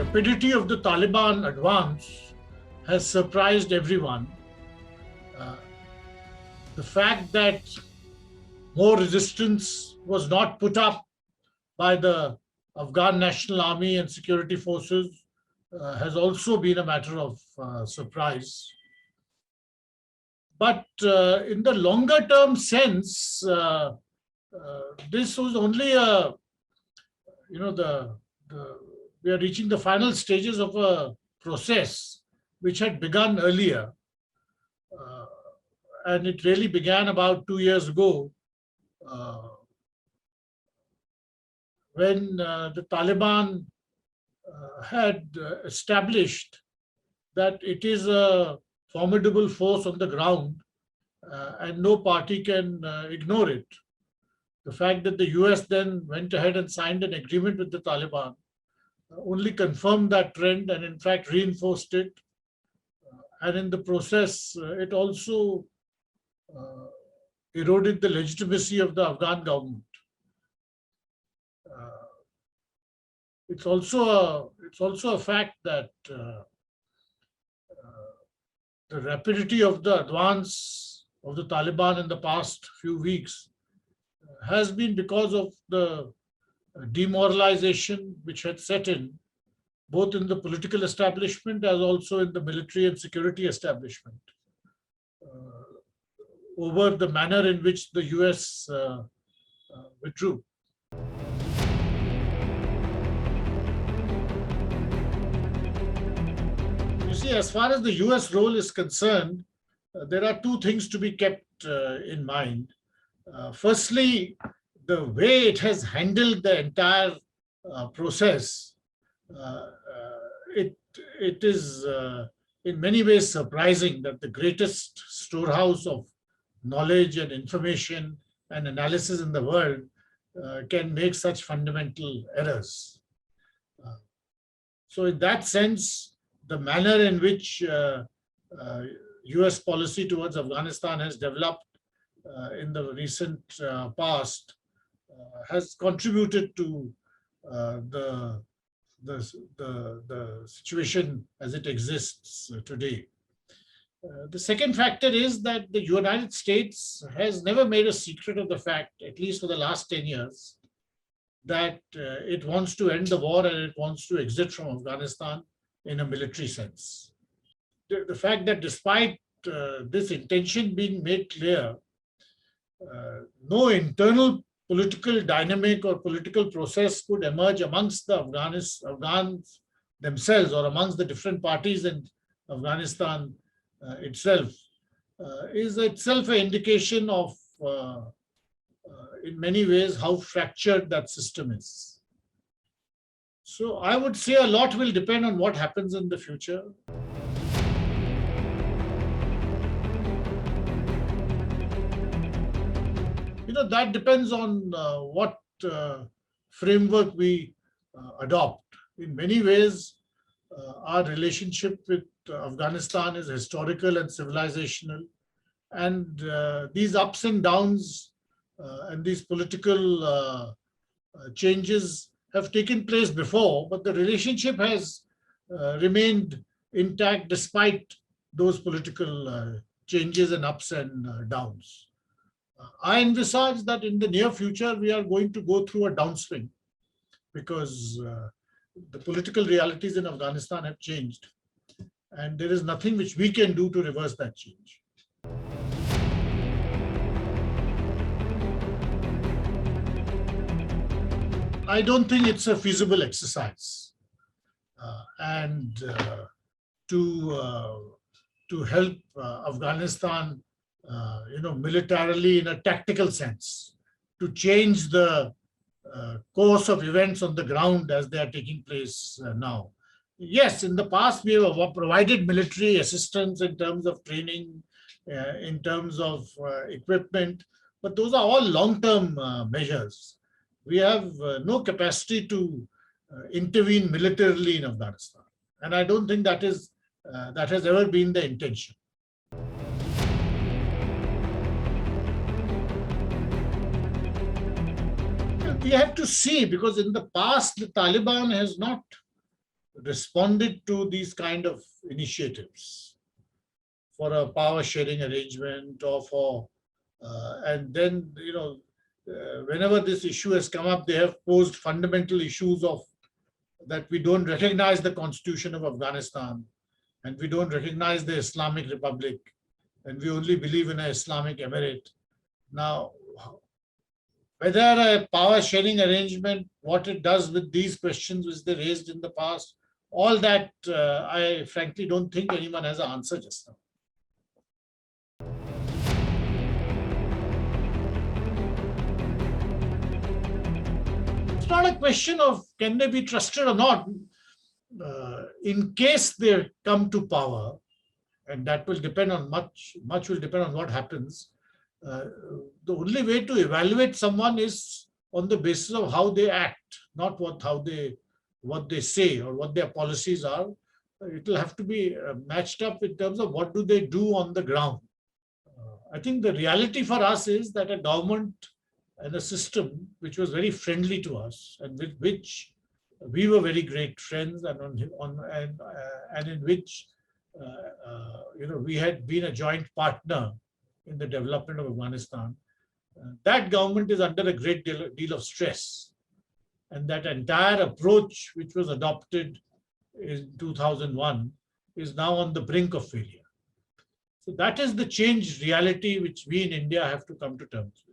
rapidity of the Taliban advance has surprised everyone. The fact that more resistance was not put up by the Afghan National Army and security forces has also been a matter of surprise. But in the longer term sense, this was only we are reaching the final stages of a process which had begun earlier. And it really began about 2 years ago when the Taliban had established that it is a formidable force on the ground and no party can ignore it. The fact that the US then went ahead and signed an agreement with the Taliban only confirmed that trend and in fact reinforced it. And in the process, it also eroded the legitimacy of the Afghan government. It's also a fact that the rapidity of the advance of the Taliban in the past few weeks has been because of the demoralization which had set in both in the political establishment as also in the military and security establishment over the manner in which the US withdrew. You see, as far as the US role is concerned, there are two things to be kept in mind. Firstly, the way it has handled the entire process, it is in many ways surprising that the greatest storehouse of knowledge and information and analysis in the world can make such fundamental errors. So in that sense, the manner in which US policy towards Afghanistan has developed in the recent past has contributed to the situation as it exists today. The second factor is that the United States has never made a secret of the fact, at least for the last 10 years, that it wants to end the war and it wants to exit from Afghanistan in a military sense. The fact that despite this intention being made clear, no internal political dynamic or political process could emerge amongst the Afghans themselves or amongst the different parties in Afghanistan itself, is itself an indication of, in many ways, how fractured that system is. So I would say a lot will depend on what happens in the future. That depends on what framework we adopt. In many ways, our relationship with Afghanistan is historical and civilizational. And these ups and downs and these political changes have taken place before, but the relationship has remained intact despite those political changes and ups and downs. I envisage that in the near future, we are going to go through a downswing because the political realities in Afghanistan have changed. And there is nothing which we can do to reverse that change. I don't think it's a feasible exercise. To help Afghanistan militarily in a tactical sense, to change the course of events on the ground as they are taking place now. Yes, in the past, we have provided military assistance in terms of training, in terms of equipment, but those are all long-term measures. We have no capacity to intervene militarily in Afghanistan. And I don't think that has ever been the intention. We have to see, because in the past, the Taliban has not responded to these kind of initiatives for a power sharing arrangement or for, and then, whenever this issue has come up, they have posed fundamental issues of that we don't recognize the constitution of Afghanistan and we don't recognize the Islamic Republic and we only believe in an Islamic Emirate. Now, whether a power sharing arrangement, what it does with these questions which they raised in the past, all that I frankly don't think anyone has an answer just now. It's not a question of can they be trusted or not. In case they come to power, and that will depend on much will depend on what happens. The only way to evaluate someone is on the basis of how they act, not what they say or what their policies are. It will have to be matched up in terms of what do they do on the ground. I think the reality for us is that a government and a system which was very friendly to us and with which we were very great friends and in which we had been a joint partner in the development of Afghanistan. That government is under a great deal of stress, and that entire approach which was adopted in 2001 is now on the brink of failure. So that is the changed reality which we in India have to come to terms with.